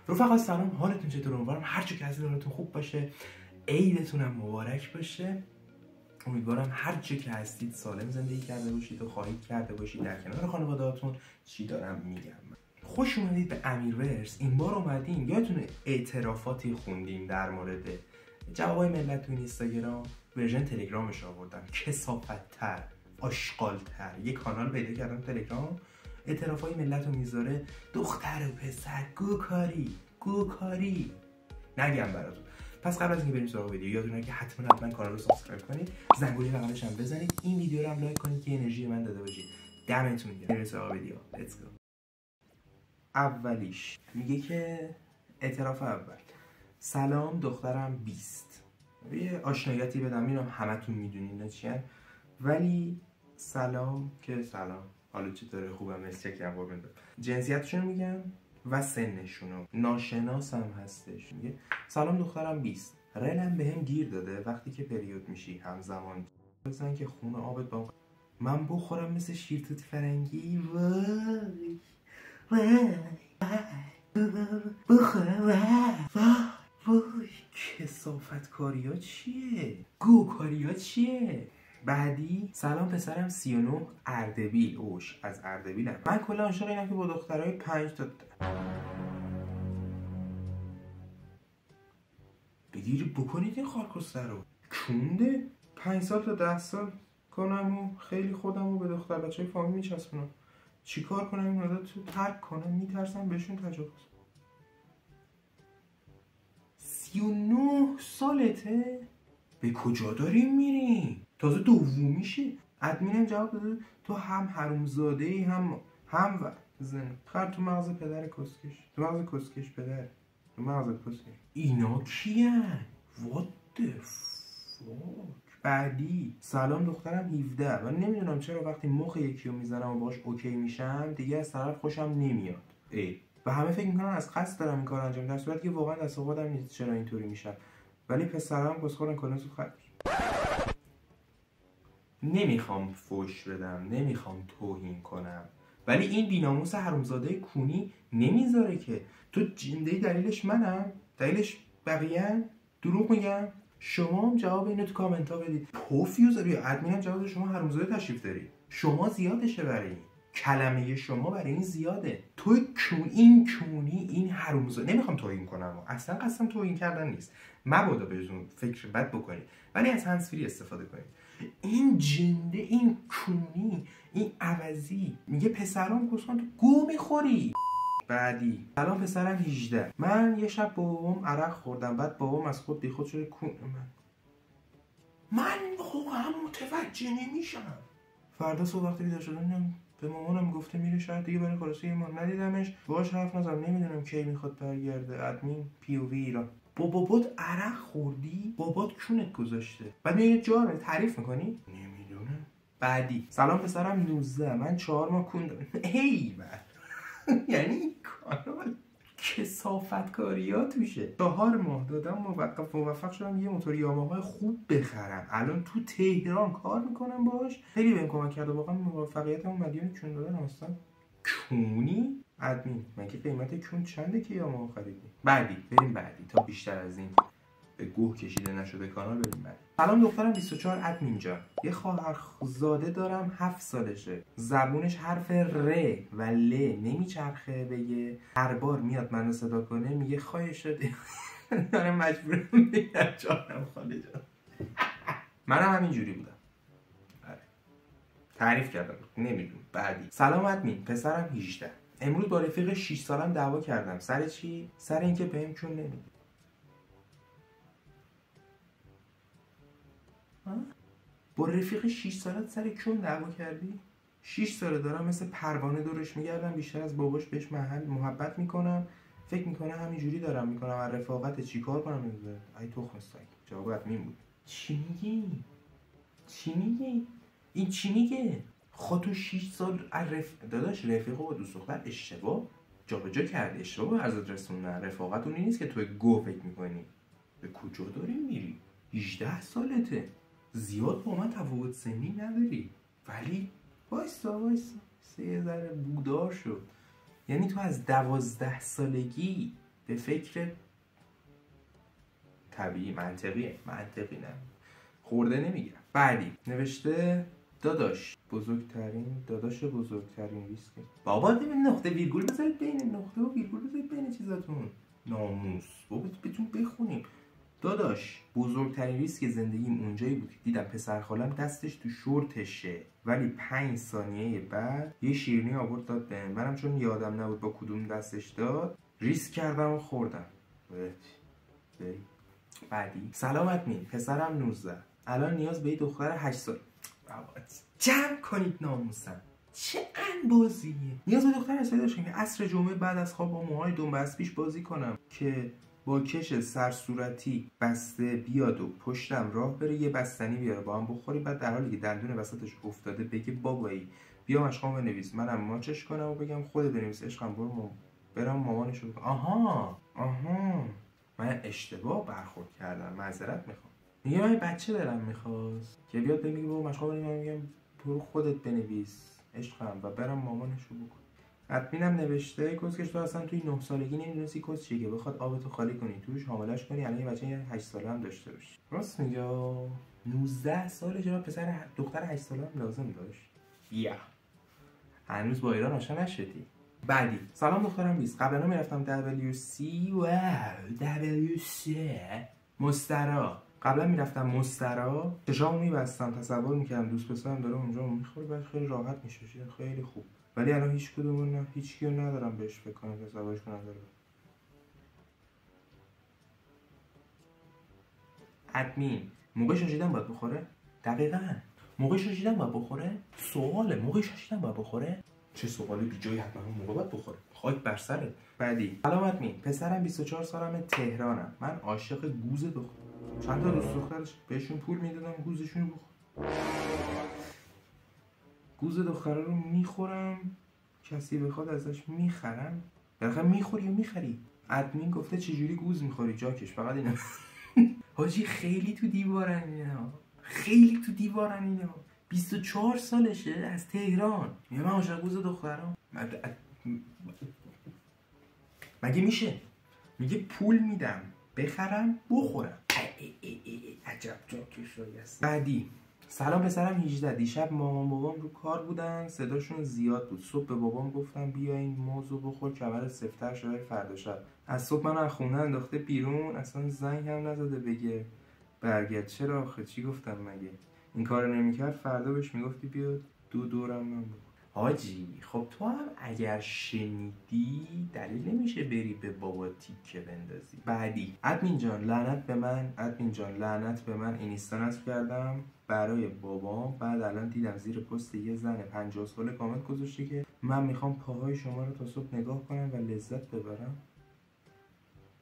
رفقا سلام، حالتون چطور؟ امیدوارم هر چه که هستید حالتون خوب باشه. عیدتون هم مبارک باشه. امیدوارم هر چه که هستید سالم زندگی کرده باشید و خواهید کرده باشید در کنار خانواده‌هاتون. چی دارم میگم؟ خوش اومدید به امیرورس. این بار اومدیم یادتونه اعترافاتی خوندیم در مورد جوابای ملت تو اینستاگرام. ورژن تلگرامش آوردم، کثافت‌تر، آشغال‌تر. یه کانال پیدا کردم تلگرام، اعترافای ملت رو میذاره. دختر و پسر گوکاری نگم براتون. پس قبل از اینکه بریم سراغ ویدیو یادتونه که حتما کانال رو سابسکرایب کنید، زنگوله بغلش هم بزنید، این ویدیو رو هم لایک کنید که انرژی من داده باشید. دمتون گرم. بریم سراغ ویدیو. لیتس گو. اولیش میگه که اعتراف اول: سلام دخترم 20. یه آشناییتی بدم، اینو همتون میدونین چیه، ولی سلام که سلام، حالا چطوره؟ خوبم، مرسی. قربون برم. جنسیتشون میگم و سنشونو. ناشناسم هستش. میگه سلام دخترم 20. رلم بهم گیر داده وقتی که پریود میشی همزمان بزن که خون آبت با من بخورم مثل شیرتوت فرنگی. وای بخورم. وای کثافت کاریا چیه؟ گوکاریا چیه؟ بعدی: سلام پسرم 39 اردبیل. اوش از اردبیلم. من کلا عاشق اینم که با دخترای 5 تا بگیری بکنید این خارکسته رو. کونده 5 سال تا 10 سال کنم و خیلی خودم رو به دختر بچه های فامیل میچسبونم. چی کار کنم این عادت رو ترک کنم؟ میترسم بهشون تجاوز. 39 سالته؟ به کجا داریم میریم؟ تازه دومیشه. ادمینم جواب داده تو هم حرومزاده ای هم زن. خر تو مغز پدر کسکش، تو مغز کسکش پدر، تو مغز کسکش. اینا کیان؟ What the fuck؟ بعدی: سلام دخترم 17. من نمیدونم چرا وقتی مخ یکی رو میزنم و باش اوکی میشم دیگه از طرف خوشم نمیاد. و همه فکر میکنن از قصد دارم این کار انجام، در صورتی که واقعا دست خودم نیست چرا اینطوری میشم. ولی پسرم گسخورن کلا زود خرج. نمیخوام فوش بدم، نمیخوام توهین کنم، ولی این بیناموس حرومزاده کونی نمیذاره که تو جنده. دلیلش منم؟ دلیلش بقیه؟ دروغ میگم؟ شما هم جواب اینو تو کامنت ها بدید. پوفیوز یا ادمینم جواب شما حرومزاده تشریف دارید. شما زیادشه برای این. کلمه شما برای این زیاده. تو کونی این حرومزاده. نمیخوام توهین کنم، اصلا قصدم توهین کردن نیست، مبادا بهتون فکر بد بکنید، ولی از هندزفری استفاده کنید. این جنده، این کونی، این عوضی میگه پسرام گفتن تو گو میخوری. بعدی: سلام پسرم 18. من یه شب با بابام عرق خوردم، بعد بابام از خود بیخود شده کون من واقعا متوجه نمیشم. فردا صبح وقتی بیدار شدم به مامانم گفته میره شهر دیگه، برای خلاصه ایمان ندیدمش، باهاش حرف نزدم، نمیدونم کی میخواد برگرده. ادمین پی او وی ایران. بابات عرق خوردی؟ بابات کونت گذاشته، بعد میای جا تعریف میکنی؟ نمیدونم. بعدی: سلام پسرم 19. من 4 ماه کون دارم. ای یعنی این کانال کثافت کاریا توشه. 4 ماه دادم موفق شدم یه موتور یاماها خوب بخرم. الان تو تهران کار میکنم باش. خیلی بهم کمک کرده واقعا. موفقیتمو مدیون کون دادن هستم. کونی؟ ادمین مگه قیمت کون چنده که یاماها خریدی؟ بعدی بریم بعدی تا بیشتر از این به گوه کشیده نشده کانال. بریم بعدی. سلام دخترم 24. ادمین جان یه خواهرزاده دارم 7 سالشه. زبونش حرف ر و ل نمیچرخه بگه. هر بار میاد منو صدا کنه میگه خواهش شده. دارم مجبورم بگم جانم خاله جان. منم همینجوری بودم. تعریف کردم نمیدونم. بعدی: سلام ادمین پسرم 18. امروز با رفیق 6 سالم دعوا کردم. سر چی؟ سر اینکه بهم چون نمیده. با رفیق 6 سالت سر کون دعوا کردی؟ 6 ساله دارم مثل پروانه دورش میگردم، بیشتر از باباش بهش محبت میکنم، فکر میکنه همینجوری دارم میکنم از رفاقت چیکار کنم میذاره. ای تخم سگ. جواب ادمین بود. چی میگی؟ این چی میگه؟ تو 6 سال داداش رفیقو با دوست دختر اشتباه جابجا کردی، اشتباه به ارزت رسوندن. رفاقت اون نیست که تو گو فکر میکنی. به کجا داری میری؟ 18 سالته، زیاد با من تفاوت سنی نداری، ولی وایسا یه ذره بودار شد. یعنی تو از 12 سالگی به فکر طبیعی منطقی نه خورده نمیگیرم. بعدی نوشته داداش بزرگترین ریسک. بابا نقطه ویرگول بذارید بین نقطه و ویرگول بذارید بین چیزاتون. ناموس بابا بتون بخونیم. داداش بزرگترین ریسک زندگیم اونجایی بود که دیدم پسر خالم دستش تو شورتشه ولی 5 ثانیه بعد یه شیرینی آورد داد بهم. منم چون یادم نبود با کدوم دستش داد ریسک کردم و خوردم. بعدی سلامت مین پسرم 19 الان نیاز به یه دختر 8 سال. جمع کنید ناموسم چه انبازیه. نیاز به دختر 8 ساله داشتم که عصر جمعه بعد از خواب با موهای دنبست پیش بازی کنم که با کش سرصورتی بسته بیاد و پشتم راه بره یه بستنی بیاره با هم بخوری بعد در حالی که دندون وسطش افتاده بگه بابایی بیا مشقام بنویس منم ماچش کنم و بگم خودت بنویس عشقم برم مامانشو بکنم. آها من اشتباه برخورد کردم معذرت میخوام. میگه من بچه دلم میخواست که بیاد بگه بابا مشقام بنویس. من میگم برو خودت بنویس عشقم و برم مامانشو بکنم. ادمینم نوشته کسکش تو اصلا توی 9 سالگی نمیدونستی کس چیه که بخواد آبتو خالی کنی توش حاملش کنی الان یه بچه 8 ساله هم داشته باشی. راست میگه 19 ساله چرا دختر 8 ساله هم لازم داشت. هنوز با ایران آشنا نشدی. بعدی سلام دخترم 20 قبلا میرفتم WC مسترا. قبلا میرفتم مسترا چشامو میبستم تصور میکردم دوست پسرم داره اونجا میخوره بعد خیلی راحت میشه خیلی خوب. ولی الان هیچ کدومون نه هیچ کیو ندارم بهش فکر کنم تصورش کنم داره. ادمین موقع شاشیدن باید بخوره؟ دقیقاً موقع شاشیدن باید بخوره؟ سواله موقع شاشیدن باید بخوره؟ چه سوالی بی جایی حتما موقع باید بخوره. خاک بر سرت. بعدی سلام ادمین پسرم 24 سالمه تهرانم من عاشق گوز دختر. چند تا دوست دخترش بهشون پول میدادم گوزشون رو بخور. گوز دختره رو میخورم کسی بخواد ازش میخرم. بالاخره میخوری یا میخری؟ ادمین گفته چجوری گوز میخوری جاکش فقط اینا. حاجی خیلی تو دیوارن اینا 24 سالشه از تهران میگه من عاشق گوز دخترم. مگه میشه؟ میگه پول میدم بخرم بخورم. عجب جاکش است. بعدی سلام پسرم 18 دیشب مامان بابام رو کار بودن صداشون زیاد بود صبح به بابام گفتم بیا این موزو بخور کمر سفتر شده فردا شب. از صبح من از خونه انداخته بیرون اصلا زنگ هم نزده بگه برگرد. چرا آخه چی گفتم مگه؟ این کارو نمیکرد فردا بهش میگفتی بیا دورم من بخور. حاجی خب تو هم اگر شنیدی دلیل نمیشه بری به بابا تیکه بندازی. بعدی ادمین جان لعنت به من اینستا نصب کردم برای بابام بعد الان دیدم زیر پست یه زن 50 ساله کامنت گذاشته که من میخوام پاهای شما رو تا صبح نگاه کنم و لذت ببرم.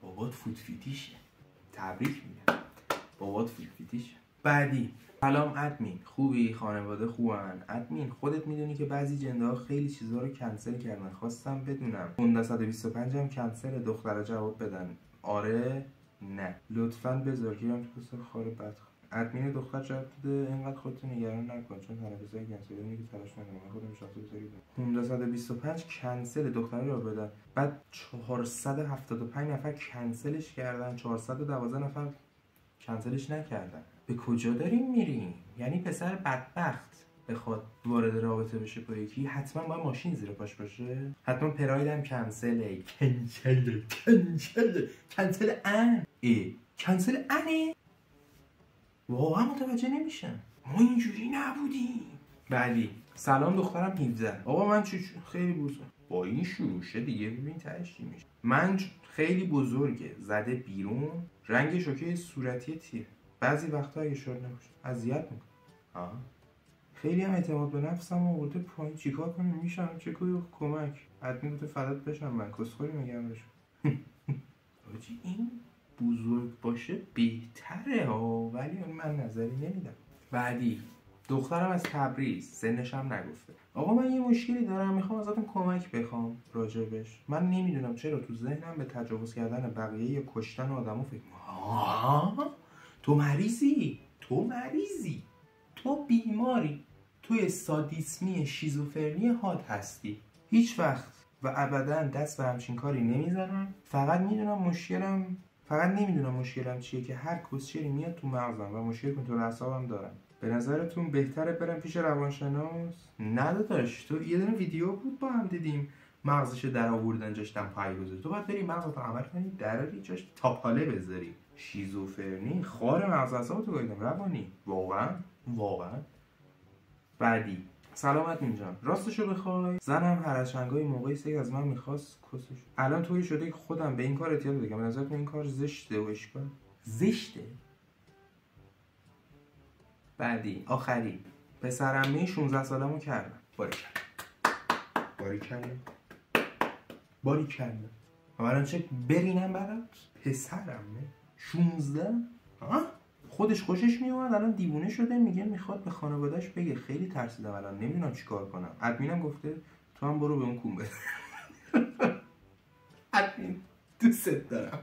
بابات فوتفیتیشه. تبریک میگم بابات فوتفیتیشه. بعدی سلام ادمین خوبی خانواده خوبن؟ ادمین خودت میدونی که بعضی جنده ها خیلی چیزها رو کنسل کردن خواستم بدونم 125 هم کنسل دخترها جواب بدن آره نه لطفاً بذار گیرم تو پس خار بد. ادمین دختر جواب داده اینقدر خودت نگران نکن چون تنفسای کنسل میگه تلاش نکن من خودم شخصی بذارید 125 کنسل دخترها رو بدن بعد 475 نفر کنسلش کردن 412 نفر کنسلش نکردن. به کجا داریم میریم؟ یعنی پسر بدبخت بخواد وارد رابطه بشه با یکی حتما باید ماشین زیر پاش باشه حتما پرایدم کنسل انه واقعا متوجه نمیشم ما اینجوری نبودیم. بعدی سلام دخترم 17 آقا من خیلی بزرگ با این شروشه دیگه ببین تهش چی میشه. من خیلی بزرگه زده بیرون رنگ شوکه صورتی تیر بعضی وقتا اگه شد نباشه اذیت میکنه. خیلی هم اعتماد به نفسم آورده پایین چیکار کنم میشم چه کوی کمک ادمین گفته فدات بشم من کسخوری میگم بشم. حاجی این بزرگ باشه بهتره ها ولی من نظری نمیدم. بعدی دخترم از تبریز سنش هم نگفته آقا من یه مشکلی دارم میخوام ازتون کمک بخوام راجبش. من نمیدونم چرا تو ذهنم به تجاوز کردن بقیه یا کشتن آدمو فکر تو مریضی تو بیماری توی سادیسمی شیزوفرنی حاد هستی. هیچ وقت و ابدا دست به همچین کاری نمیزنم. فقط نمیدونم مشکلم چیه که هر کسچری میاد تو مغزم و مشکل کنترل اعصابم دارم. به نظرتون بهتره برم پیش روانشناس؟ نه داداش، تو یه دونه ویدیو بود با هم دیدیم مغزش در آوردن جاشتم پای گذاری. تو باید بری مغزت عمل کنی دراری جاش تا پاله بذاری. شیزوفرنی خار مغز اعصابتو گاییدم روانی. واقعا. بعدی سلامت اینجان، راستشو بخوای زنم هر از چنگای موقعی سگ از من میخواست کسش. الان توی شده که خودم به این کار اعتیاد بگم. به نظرتون این کار زشته و اشکال زشته؟ بعدی آخری پسرعمه 16 سالمو کردم. باری کردم. الان چه برینم برات؟ پسرعمه 16 خودش خوشش میومد، الان دیوونه شده میگه میخواد به خانواده‌اش بگه. خیلی ترسیدم الان نمیدونم چیکار کنم. ادمینم گفته تو هم برو به اون کون بده. ادمین دوست دارم.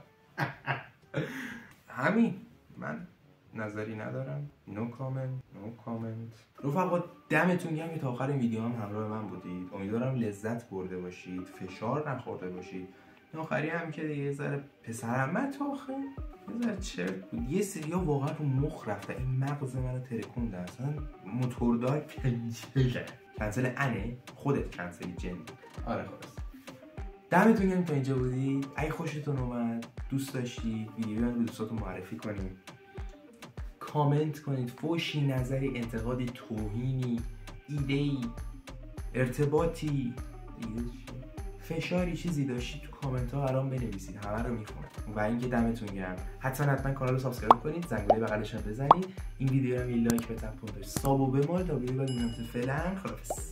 همین، من نظری ندارم. نو کامنت. رفقا دمتون گرم که تا آخر این ویدیو هم همراه من بودید. امیدوارم لذت برده باشید، فشار نخورده باشید. این آخری هم که دیگه یه ذره پسرعمه تو آخه یه ذره چرت بود. یه سریا واقعا رو مخ رفته، این مغز منو ترکونده. اصلا موتوردار کنسل انه خودت کنسلی جن. آره خلاص دمتون گرم تا اینجا بودید. اگه خوشتون اومد، دوست داشتید ویدیو رو به دوستاتون معرفی کنید، کامنت کنید، فوشی، نظری، انتقادی، توهینی، ایده‌ای، ارتباطی، فشاری، چیزی داشتید تو کامنت ها الان بنویسید، همه رو میخونم. و اینکه دمتون گرم، حتما کانال رو سابسکرایب کنید، زنگوله بغلش رو بزنید، این ویدیو رو هم یه لایک بتپونید، سابو بمال تا ویدیو بعد میام. فعلا خلاص.